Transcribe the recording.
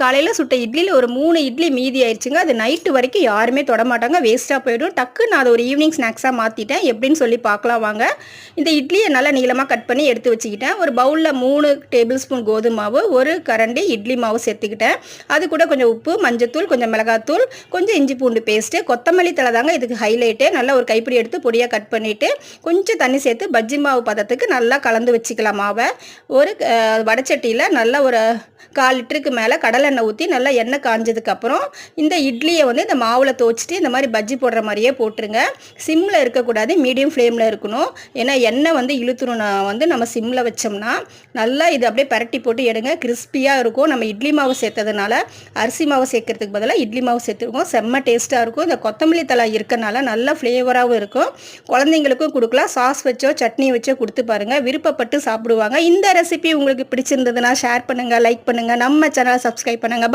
காலையில் சுட்ட இட்லியில் ஒரு 3 இட்லி மீதி ஆயிடுச்சுங்க. அது நைட்டு வரைக்கும் யாருமே தொடமாட்டாங்க, வேஸ்ட்டாக போயிடும். டக்கு நான் அதை ஒரு ஈவினிங் ஸ்நாக்ஸாக மாற்றிட்டேன். எப்படின்னு சொல்லி பார்க்கலாம் வாங்க. இந்த இட்லியை நல்லா நீளமாக கட் பண்ணி எடுத்து வச்சுக்கிட்டேன். ஒரு பவுலில் 3 டேபிள் ஸ்பூன் கோதுமை மாவு, 1 கரண்டி இட்லி மாவு சேர்த்துக்கிட்டேன். அது கூட கொஞ்சம் உப்பு, மஞ்சத்தூள், கொஞ்சம் மிளகாத்தூள், கொஞ்சம் இஞ்சி பூண்டு பேஸ்ட்டு, கொத்தமல்லி தழை தாங்க இதுக்கு ஹைலைட்டு. நல்லா ஒரு கைப்பிடி எடுத்து பொடியாக கட் பண்ணிவிட்டு கொஞ்சம் தண்ணி சேர்த்து பஜ்ஜி மாவு பதத்துக்கு நல்லா கலந்து வச்சுக்கலாம் மாவை. ஒரு வடைச்சட்டியில் நல்லா ஒரு 1/4 லிட்டருக்கு மேலே கடலெண்ணெய் ஊற்றி நல்லா எண்ணெய் காஞ்சதுக்கப்புறம் இந்த இட்லியை வந்து இந்த மாவில் துவச்சிட்டு இந்த மாதிரி பஜ்ஜி போடுற மாதிரியே போட்டுருங்க. சிம்மில் இருக்கக்கூடாது, மீடியம் ஃப்ளேமில் இருக்கணும். ஏன்னா எண்ணெய் வந்து இழுத்துணும்னா வந்து நம்ம சிம்மில் வச்சோம்னா நல்லா இது அப்படியே பரட்டி போட்டு எடுங்க, கிறிஸ்பியாக இருக்கும். நம்ம இட்லி மாவு சேர்த்ததுனால அரிசி மாவு சேர்க்கறதுக்கு பதிலாக இட்லி மாவு சேர்த்துருக்கோம். செம்ம டேஸ்ட்டாக இருக்கும். இந்த கொத்தமல்லி தழை இருக்கனால நல்லா ஃப்ளேவராகவும் இருக்கும். குழந்தைங்களுக்கும் கொடுக்கலாம், சாஸ் வச்சோ சட்னி வச்சோ கொடுத்து பாருங்கள், விருப்பப்பட்டு சாப்பிடுவாங்க. இந்த ரெசிபி உங்களுக்கு பிடிச்சிருந்ததுன்னா ஷேர் பண்ணுங்கள், லைக் பண்ணுங்கள், நம்ம சேனலை சப்ஸ்கிரைப் பண்ணுங்கள்.